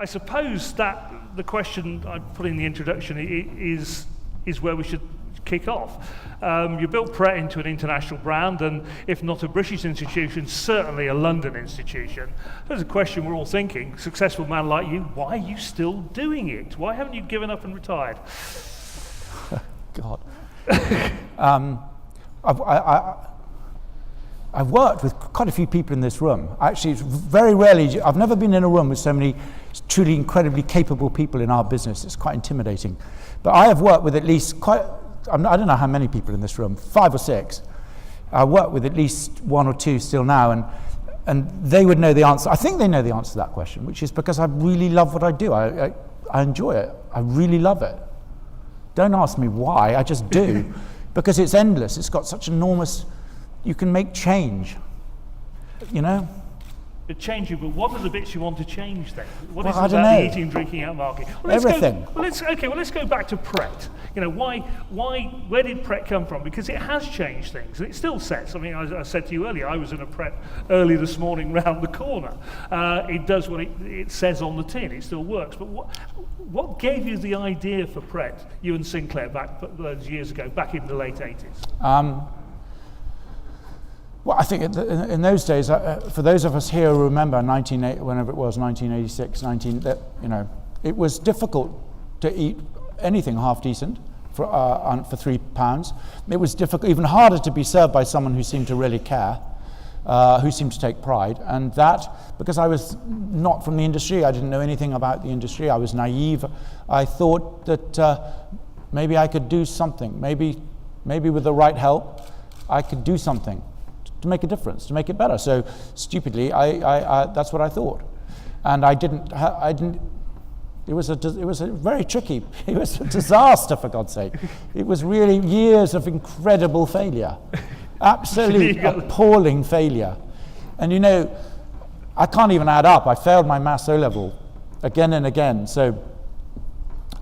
I suppose that the question I put in the introduction is where we should kick off. You built Pret into an international brand, and if not a British institution, certainly a London institution. There's a question we're all thinking, successful man like you, why are you still doing it? Why haven't you given up and retired? God. I've worked with quite a few people in this room. Actually, it's very rarely, I've never been in a room with so many truly incredibly capable people in our business. It's quite intimidating. But I have worked with at least I don't know how many people in this room, 5 or 6. I work with at least 1 or 2 still now, and they would know the answer. I think they know the answer to that question, which is because I really love what I do. I enjoy it. I really love it. Don't ask me why, I just do. Because it's endless. It's got such enormous, you can make change, you know? But changing, but what are the bits you want to change then? What well, is it I don't about know. the eating and drinking out market? Well, Everything. Let's go back to Pret. You know, where did Pret come from? Because it has changed things, and it still sets. I mean, I said to you earlier, I was in a Pret early this morning round the corner. It does what it says on the tin. It still works. But what gave you the idea for Pret, you and Sinclair, back those years ago, back in the late 80s? Well, I think in those days, for those of us here who remember whenever it was, 1986, it was difficult to eat anything half decent for £3. It was difficult, even harder to be served by someone who seemed to really care, who seemed to take pride. And that, because I was not from the industry, I didn't know anything about the industry, I was naive, I thought that maybe I could do something, maybe with the right help, I could do something to make a difference, to make it better. So stupidly, I that's what I thought, and I didn't. It was a very tricky. It was a disaster, for God's sake. It was really years of incredible failure, absolute appalling failure. And you know, I can't even add up. I failed my Maths O-level again and again. So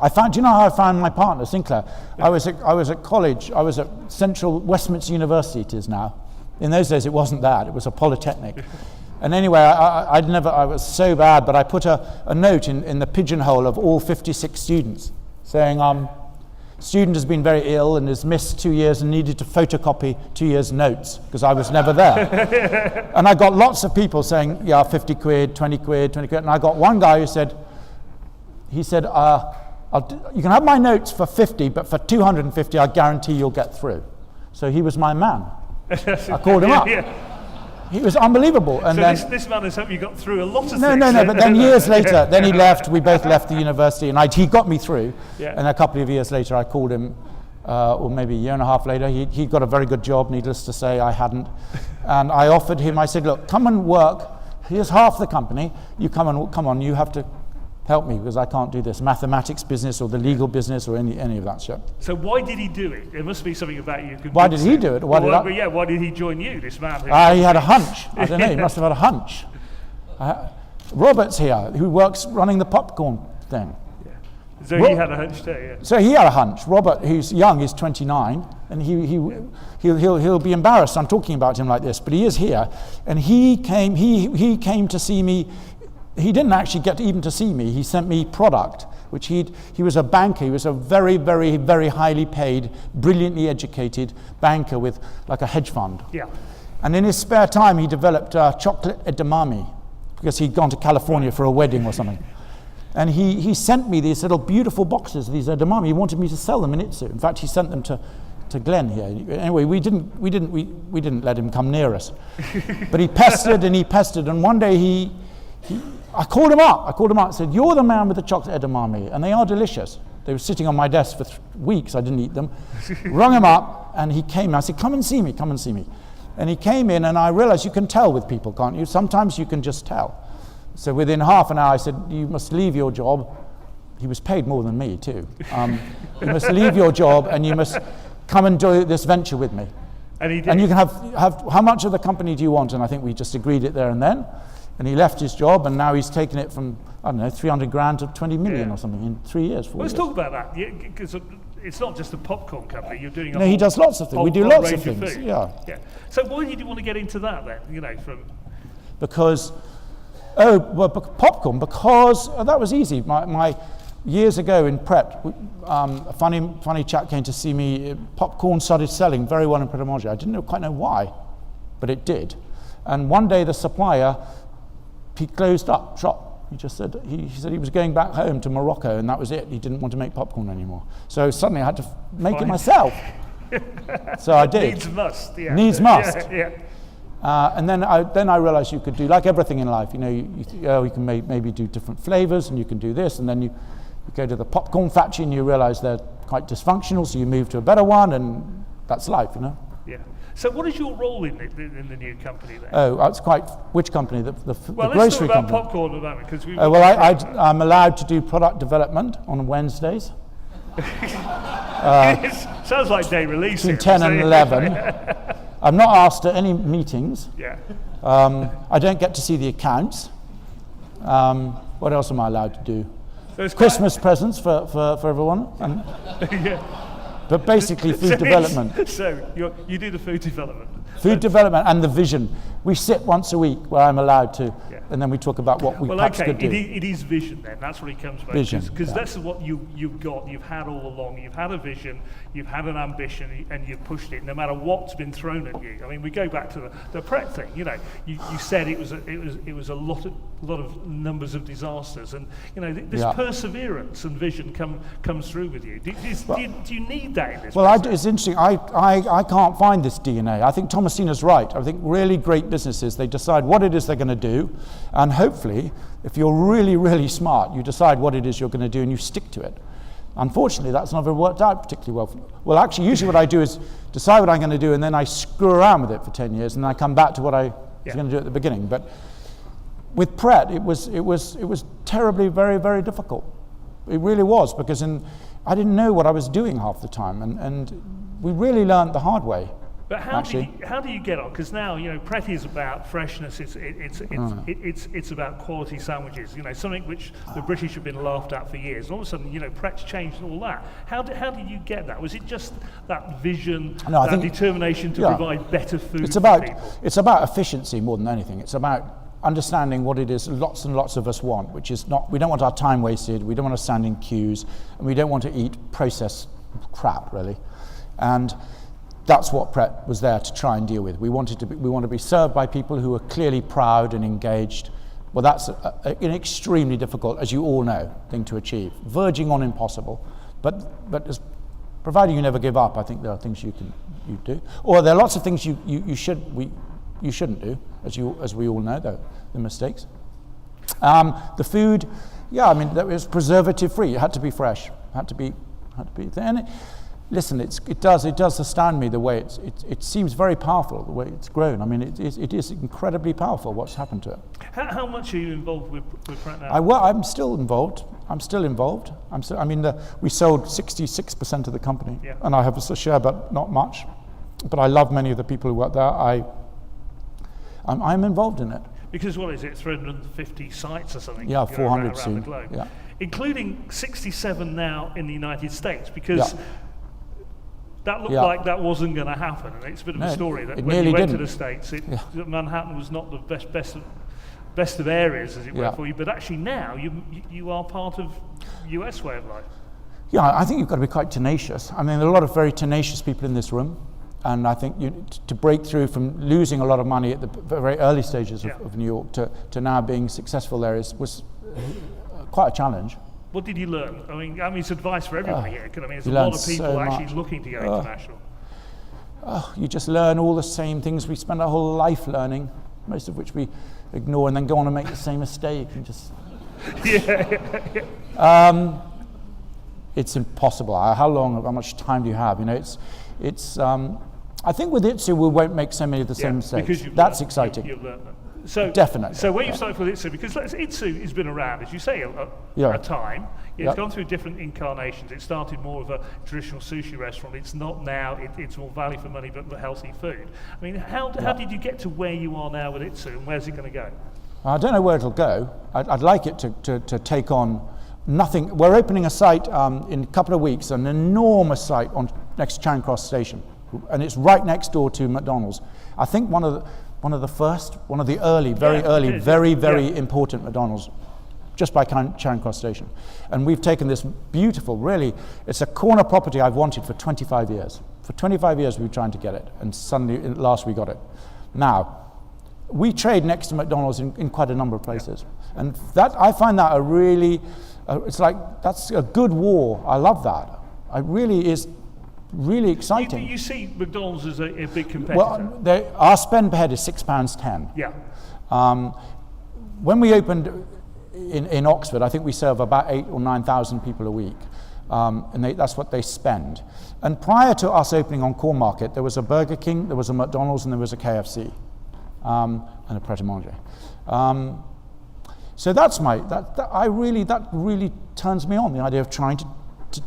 I found. Do you know how I found my partner, Sinclair? I was at college. I was at Central Westminster University. It is now. In those days, it wasn't that. It was a polytechnic. And anyway, I was so bad, but I put a note in the pigeonhole of all 56 students saying, student has been very ill and has missed 2 years and needed to photocopy 2 years' notes, because I was never there. And I got lots of people saying, yeah, 50 quid, 20 quid, 20 quid. And I got one guy who said, you can have my notes for 50, but for 250, I guarantee you'll get through. So he was my man. I called him up. Yeah. He was unbelievable. And so then this man has helped you got through a lot of things. No, but then years later, then he left. We both left the university, and he got me through. Yeah. And a couple of years later, I called him, or maybe a year and a half later. He got a very good job. Needless to say, I hadn't. And I offered him. I said, look, come and work. Here's half the company. You come on. You have to help me, because I can't do this mathematics business or the legal business or any of that shit. So why did he do it? There must be something about you. Why did he do it? Why did he join you, this man? He had a hunch. I don't know, he must have had a hunch. Robert's here, who works running the popcorn thing. Yeah. So he had a hunch too, yeah. So he had a hunch. Robert, who's young, is 29, and he'll be embarrassed I'm talking about him like this, but he is here. And he came to see me. He didn't actually get even to see me. He sent me product, which he was a banker. He was a very, very, very highly paid, brilliantly educated banker with like a hedge fund. Yeah. And in his spare time, he developed chocolate edamame, because he'd gone to California for a wedding or something. And he sent me these little beautiful boxes of these edamame. He wanted me to sell them in Itsu. In fact, he sent them to Glenn here. Anyway, we didn't let him come near us. But he pestered, and one day I called him up and said, you're the man with the chocolate edamame, and they are delicious. They were sitting on my desk for weeks, I didn't eat them. Rung him up, and he came. I said, come and see me. And he came in, and I realized you can tell with people, can't you? Sometimes you can just tell. So within half an hour, I said, you must leave your job. He was paid more than me, too. You must leave your job, and you must come and do this venture with me. And he did. And you can have how much of the company do you want? And I think we just agreed it there and then. And he left his job, and now he's taken it from, I don't know, 300 grand to 20 million or something in 3 years, 4 years. Let's talk about that, because it's not just a popcorn company. You're doing he does lots of things. We do lots of things. Yeah. So why did you want to get into that then? Because Oh, well, popcorn, because that was easy. My years ago in Pret, a funny chap came to see me. Popcorn started selling very well in Pret a Manger. I didn't quite know why, but it did. And one day the supplier, he closed up shop. He just said he said he was going back home to Morocco, and that was it. He didn't want to make popcorn anymore. So suddenly I had to make it myself. So I did. Needs must. Yeah. Needs must. Yeah. And then I realized you could do, like everything in life, you can maybe do different flavors, and you can do this, and then you go to the popcorn factory and you realize they're quite dysfunctional, so you move to a better one, and that's life, Yeah. So what is your role in the new company then? Oh, it's quite, which company? The well, grocery company? Let's talk about popcorn at the moment, because we. I'm allowed to do product development on Wednesdays. Sounds like day release. Between 10 and 11. I'm not asked at any meetings. Yeah. I don't get to see the accounts. What else am I allowed to do? There's Christmas presents for everyone. Yeah. But basically food development. So you do the food development. Food development and the vision. We sit once a week where I'm allowed to, and then we talk about what we perhaps could do. It is vision then, that's what it comes back to. Vision. Because that's what you've got, you've had all along. You've had a vision, you've had an ambition, and you've pushed it no matter what's been thrown at you. I mean, we go back to the Pret thing, you said it was a lot of numbers of disasters, and this perseverance and vision comes through with you. Do you need that in this? Well, it's interesting. I can't find this DNA. I think Thomasina's right. I think really great businesses, they decide what it is they're going to do, and hopefully, if you're really, really smart, you decide what it is you're going to do and you stick to it. Unfortunately, that's never worked out particularly well. Well, actually, usually what I do is decide what I'm going to do, and then I screw around with it for 10 years, and then I come back to what I was going to do at the beginning. But with Pret, it was terribly, very, very difficult. It really was, because I didn't know what I was doing half the time, and we really learned the hard way. But how do you get on? Because now Pret is about freshness. It's about quality sandwiches. Something which the British have been laughed at for years. And all of a sudden, Pret's changed all that. How did you get that? Was it just that vision, determination to provide better food for people? It's about efficiency more than anything. It's about understanding what it is lots and lots of us want, which is we don't want our time wasted. We don't want to stand in queues, and we don't want to eat processed crap really, and that's what Pret was there to try and deal with. We want to be served by people who are clearly proud and engaged. Well, that's an extremely difficult, as you all know, thing to achieve, verging on impossible. But providing you never give up, I think there are things you do. Or there are lots of things you shouldn't do, as we all know, the mistakes. The food, that was preservative free. It had to be fresh. It had to be thin. Listen, it does astound me the way it seems very powerful, the way it's grown. I mean, it is incredibly powerful what's happened to it. How much are you involved with Pret now? I'm still involved. We sold 66% of the company, and I have a share, but not much. But I love many of the people who work there. I'm involved in it. Because what is it, 350 sites or something? Yeah, 400 around soon. The globe. Yeah. Including 67 now in the United States, because that looked like that wasn't going to happen. And it's a bit of a story that when you went to the States, Manhattan was not the best of areas, as it were, for you. But actually now you are part of US way of life. Yeah, I think you've got to be quite tenacious. I mean, there are a lot of very tenacious people in this room. And I think to break through from losing a lot of money at the very early stages of New York to now being successful there was quite a challenge. What did you learn? I mean, it's advice for everybody here. There's a lot of people actually looking to go international. You just learn all the same things we spend our whole life learning, most of which we ignore, and then go on and make the same mistake and just. It's impossible. How much time do you have? It's. I think with ITSU we won't make so many of the same mistakes. That's exciting. You've learned that. So definitely. So when you started with ITSU, because ITSU has been around, as you say, a time. It's gone through different incarnations. It started more of a traditional sushi restaurant. It's not now. It's more value for money, but healthy food. I mean, how did you get to where you are now with ITSU, and where's it going to go? I don't know where it'll go. I'd like it to take on nothing. We're opening a site in a couple of weeks, an enormous site next to Charing Cross Station, and it's right next door to McDonald's. I think one of one of the first, one of the early, very early, very important McDonald's, just by Charing Cross Station. And we've taken this beautiful, really, it's a corner property I've wanted for 25 years. For 25 years we've been trying to get it, and suddenly, at last we got it. Now, we trade next to McDonald's in quite a number of places. And that, I find that a really, it's like, that's a good war. I love that. It really is really exciting. You see McDonald's as a big competitor? Well, our spend per head is £6.10. Yeah. When we opened in Oxford, I think we serve about 8,000 or 9,000 people a week. And that's what they spend. And prior to us opening on Cornmarket, there was a Burger King, there was a McDonald's, and there was a KFC. And a Pret-a-Manger. So that's that really turns me on, the idea of trying to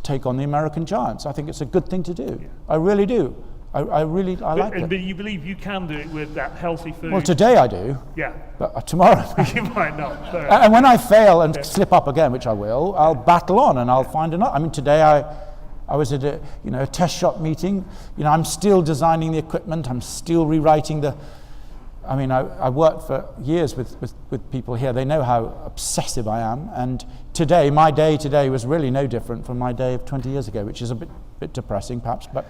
take on the American giants. I think it's a good thing to do. Yeah. I really do. I like it. But you believe you can do it with that healthy food? Well, today I do. Yeah. But tomorrow you might not. And when I fail and slip up again, which I will, I'll battle on and I'll find another. I mean, today I was at a test shop meeting. I'm still designing the equipment. I'm still rewriting the. I mean, I worked for years with people here. They know how obsessive I am. And today, my day today was really no different from my day of 20 years ago, which is a bit depressing, perhaps. But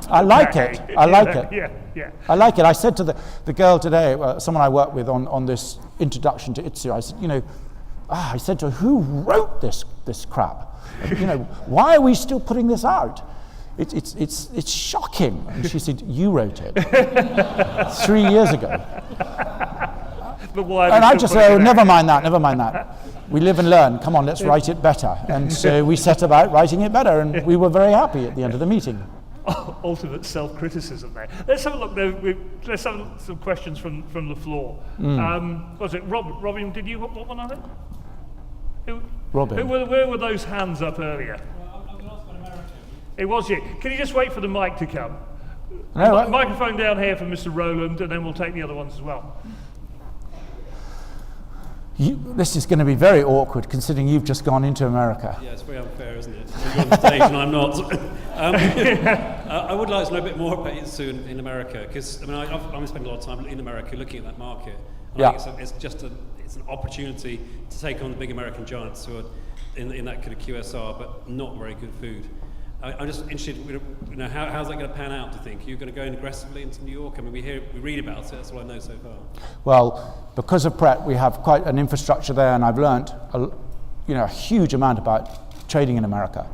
I like it. I like it. Yeah. I like it. I said to the girl today, someone I work with on this introduction to Itsu, I said, I said to her, who wrote this crap? Why are we still putting this out? It's shocking. And she said, you wrote it 3 years ago. But why? And I just said, never mind that. We live and learn. Come on, let's write it better. And so we set about writing it better, and we were very happy at the end of the meeting. Ultimate self-criticism there. Let's have a look though. Let's have some questions from the floor. Was it Robin? Did you want one on it? Robin. Where were those hands up earlier? It was you. Can you just wait for the mic to come? No, microphone down here for Mr. Rowland, and then we'll take the other ones as well. This is going to be very awkward, considering you've just gone into America. Yeah, it's very unfair, isn't it? You're on the stage and I'm not. I would like to know a bit more about Itsu in America, because I'm spending a lot of time in America looking at that market. And I think it's an opportunity to take on the big American giants who are in that kind of QSR, but not very good food. I'm just interested, how's that going to pan out, do you think? Are you going to go in aggressively into New York? I mean, we read about it, that's all I know so far. Well, because of Pret, we have quite an infrastructure there, and I've learned a huge amount about trading in America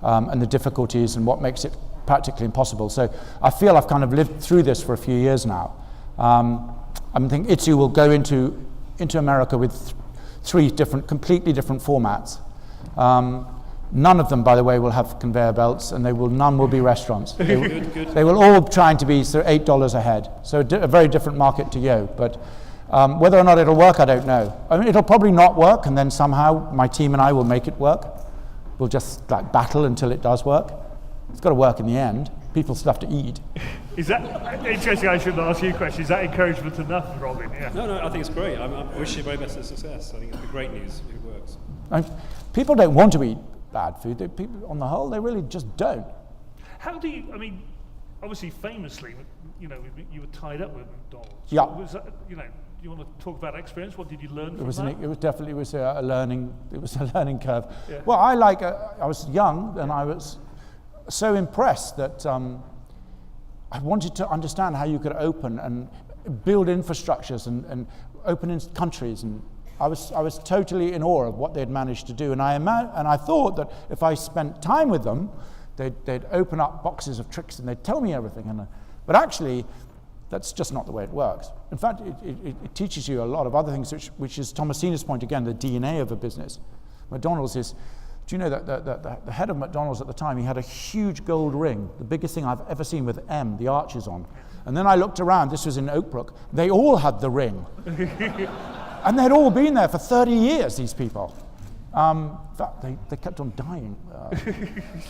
and the difficulties and what makes it practically impossible. So I feel I've kind of lived through this for a few years now. I think Itsu will go into America with three completely different formats. None of them, by the way, will have conveyor belts, and none will be restaurants. They will all trying to be $8 a head. So a very different market to you. But whether or not it'll work, I don't know. I mean, it'll probably not work, and then somehow my team and I will make it work. We'll just battle until it does work. It's got to work in the end. People still have to eat. Is that interesting? I should ask you a question. Is that encouragement enough, Robin? Yeah. No, I think it's great. I wish you very best of success. I think it's great news if it works. People don't want to eat bad food. People, on the whole, they really just don't. How do you? I mean, obviously, famously, you were tied up with McDonald's. Yeah. Was that, do you want to talk about experience? What did you learn from that? It was definitely a learning. It was a learning curve. Yeah. Well, I was young, and I was so impressed that I wanted to understand how you could open and build infrastructures and open in countries, and I was totally in awe of what they'd managed to do, and I thought that if I spent time with them, they'd open up boxes of tricks and they'd tell me everything. But actually, that's just not the way it works. In fact, it teaches you a lot of other things, which is Thomasina's point again, the DNA of a business. McDonald's is. Do you know that the head of McDonald's at the time, he had a huge gold ring, the biggest thing I've ever seen with M, the arches on. And then I looked around, this was in Oakbrook, they all had the ring. And they'd all been there for 30 years, these people. In fact, they kept on dying.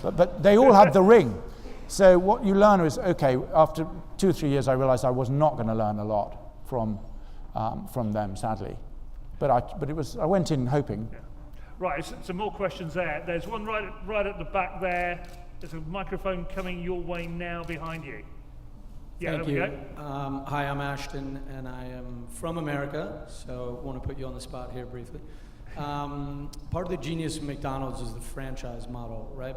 But they all had the ring. So what you learn is, okay, after 2 or 3 years, I realized I was not going to learn a lot from them, sadly. But I went in hoping. Yeah. Right, some more questions there. There's one right at the back there. There's a microphone coming your way now behind you. Yeah, Thank there you. we go. Hi, I'm Ashton, and I am from America, so I want to put you on the spot here briefly. Part of the genius of McDonald's is the franchise model, right?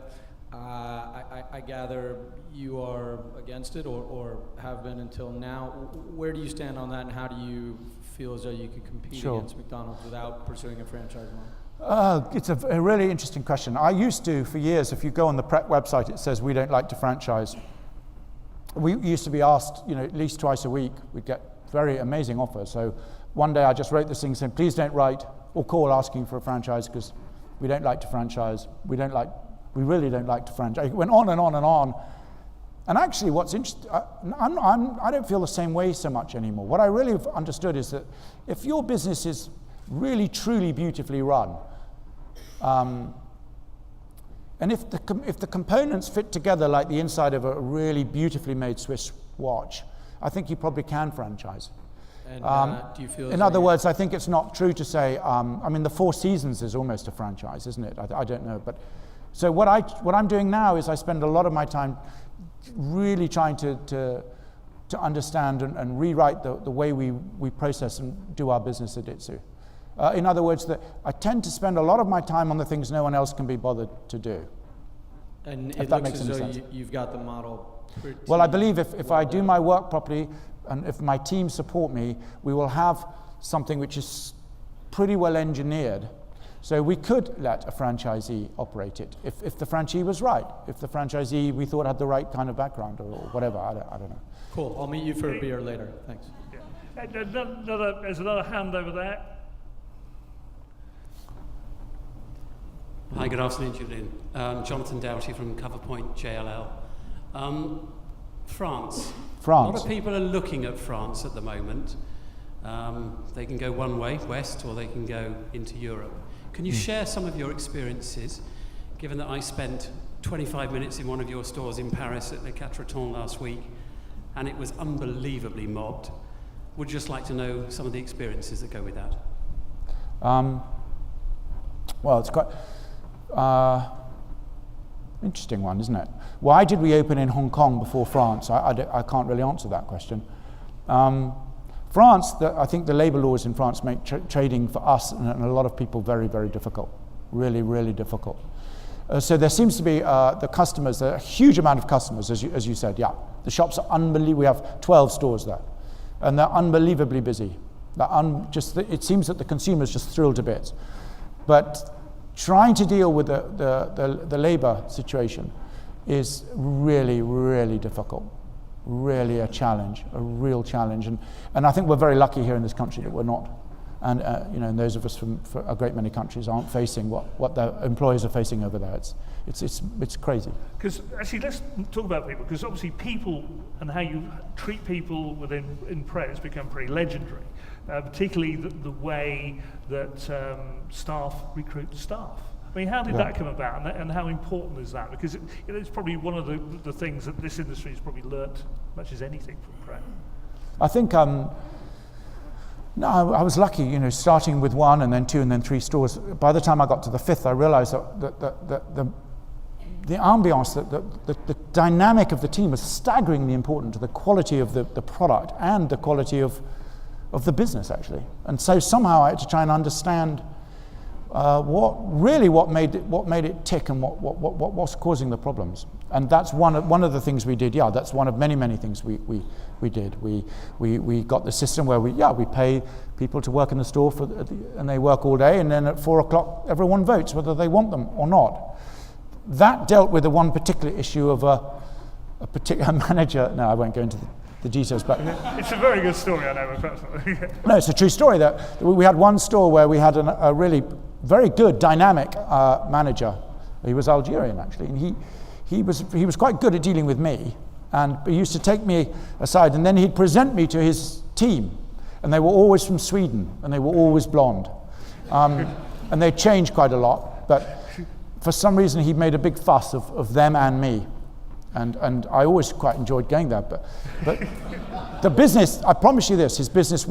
I gather you are against it, or have been until now. Where do you stand on that, and how do you feel as though you could compete against McDonald's without pursuing a franchise model? It's a really interesting question. I used to, for years, if you go on the Pret website, it says we don't like to franchise. We used to be asked, at least twice a week. We'd get very amazing offers. So one day I just wrote this thing saying, please don't write or call asking for a franchise because we don't like to franchise. We really don't like to franchise. It went on and on and on. And actually, what's interesting, I don't feel the same way so much anymore. What I really have understood is that if your business is really, truly beautifully run, and if the components fit together like the inside of a really beautifully made Swiss watch, I think you probably can franchise. And do you feel? In other words, I think it's not true to say. The Four Seasons is almost a franchise, isn't it? I don't know, but so what I'm doing now is I spend a lot of my time really trying to understand and rewrite the way we process and do our business at Itsu. In other words, that I tend to spend a lot of my time on the things no one else can be bothered to do. And if it that looks makes as any though sense. you've got the model. Well, I believe if I do my work properly, and if my team support me, we will have something which is pretty well engineered. So we could let a franchisee operate it if the franchisee was right, if the franchisee we thought had the right kind of background or whatever. I don't know. Cool. I'll meet you for a beer later. Thanks. Yeah. There's another hand over there. Hi, good afternoon, Julian. Jonathan Doughty from Coverpoint JLL. France. A lot of people are looking at France at the moment. They can go one way, west, or they can go into Europe. Can you share some of your experiences, given that I spent 25 minutes in one of your stores in Paris at Le Quatre-Temps last week, and it was unbelievably mobbed? Would just like to know some of the experiences that go with that. Well, it's quite interesting one, isn't it? Why did we open in Hong Kong before France? I can't really answer that question. France, I think the labor laws in France make trading for us and a lot of people very, very difficult. Really, really difficult. So there seems to be the customers, a huge amount of customers, as you said, yeah. The shops are unbelievable. We have 12 stores there, and they're unbelievably busy. It seems that the consumer's just thrilled to bits. But trying to deal with the labor situation is really, really difficult. Really a challenge, a real challenge. And I think we're very lucky here in this country that we're not. And and those of us from a great many countries aren't facing what the employers are facing over there. It's crazy. Because actually, let's talk about people. Because obviously, people and how you treat people in Pret has become pretty legendary. Particularly the way that staff recruit staff. I mean, how did that come about, and how important is that? Because it's probably one of the things that this industry has probably learnt much as anything from Pret. I think I was lucky, starting with 1 and then 2 and then 3 stores. By the time I got to the 5th, I realized that the ambiance, the dynamic of the team was staggeringly important to the quality of the product and the quality of the business, actually. And so somehow I had to try and understand what made it tick and what was causing the problems. And that's one of the things we did. Yeah, that's one of many things we did. We got the system where we pay people to work in the store and they work all day, and then at 4 o'clock everyone votes whether they want them or not. That dealt with the one particular issue of a particular manager. No, I won't go into the details, but it's a very good story, I know. Personally. No, it's a true story. That we had one store where we had a really very good, dynamic manager. He was Algerian, actually, and he was quite good at dealing with me. And he used to take me aside, and then he'd present me to his team, and they were always from Sweden, and they were always blonde, and they changed quite a lot. But for some reason, he made a big fuss of them and me. And I always quite enjoyed going there, but the business, I promise you this, his business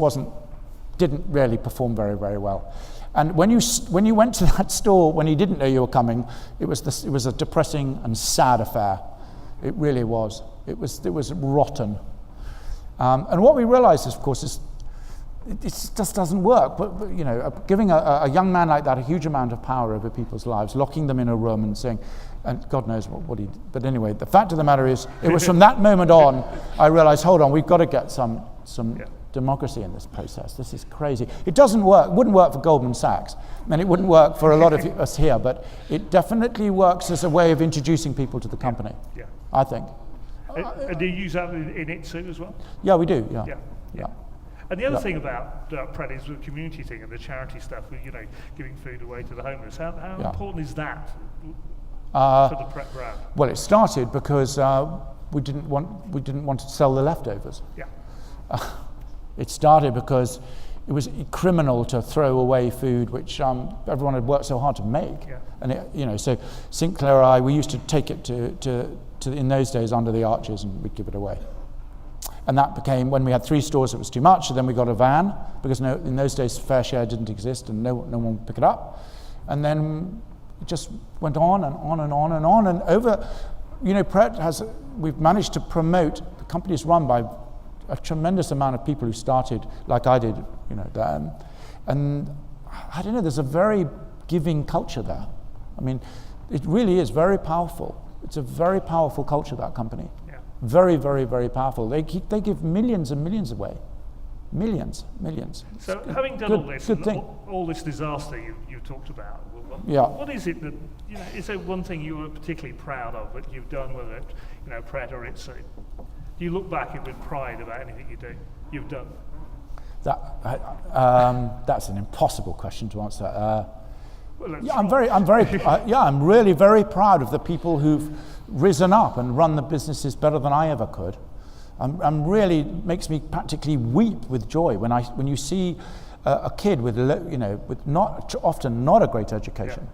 didn't really perform very, very well. And when you went to that store when he didn't know you were coming, it was a depressing and sad affair. It really was. It was rotten. And what we realized, of course, is it just doesn't work. But you know, giving a young man like that a huge amount of power over people's lives, locking them in a room and saying, and God knows what he did. But anyway, the fact of the matter is, it was from that moment on, I realized, hold on, we've got to get some democracy in this process. This is crazy. It doesn't work. It wouldn't work for Goldman Sachs, and it wouldn't work for a lot of us here, but it definitely works as a way of introducing people to the company, I think. And do you use that in ITSU as well? Yeah, we do, yeah. And the other thing about Pret is the community thing and the charity stuff, you know, giving food away to the homeless. How important is that for the Pret brand? Well, it started because we didn't want to sell the leftovers. Yeah. It started because it was criminal to throw away food which everyone had worked so hard to make. Yeah. And it, you know, so Sinclair and I, we used to take it to in those days under the arches, and we'd give it away. And that became, when we had 3 stores, it was too much. So then we got a van, because in those days fair share didn't exist and no one would pick it up. And then it just went on and on and on and on. And over, you know, Pret we've managed to promote, the company is run by a tremendous amount of people who started like I did, you know, then. And I don't know, there's a very giving culture there. I mean, it really is very powerful. It's a very powerful culture, that company. Yeah. Very, very, very powerful. They give millions and millions away. Millions. So having done all this disaster you talked about, what is it that, you know, is there one thing you were particularly proud of that you've done, whether it, you know, Pret or ITSU? Do you look back with pride about anything you've done? That's an impossible question to answer. I'm really very proud of the people who've risen up and run the businesses better than I ever could. I'm really makes me practically weep with joy when you see a kid with often not a great education,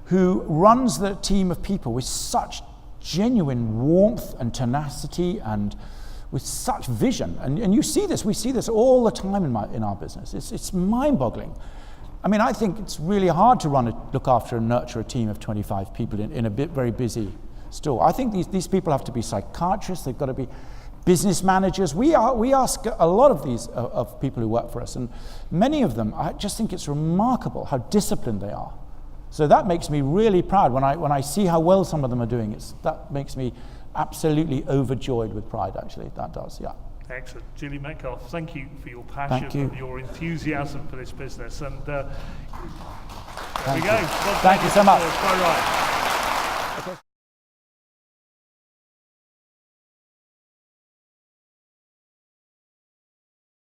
who runs the team of people with such genuine warmth and tenacity and with such vision. And we see this all the time in our business. It's mind-boggling. I mean, I think it's really hard to look after and nurture a team of 25 people in a very busy store. I think these people have to be psychiatrists. They've got to be business managers. We ask a lot of these of people who work for us, and many of them, I just think it's remarkable how disciplined they are. So that makes me really proud when I see how well some of them are doing. That makes me absolutely overjoyed with pride. Actually, that does. Yeah. Excellent. Julian Metcalf, thank you for your passion and your enthusiasm for this business. And there we go. Thank you so much. Quite right. Okay.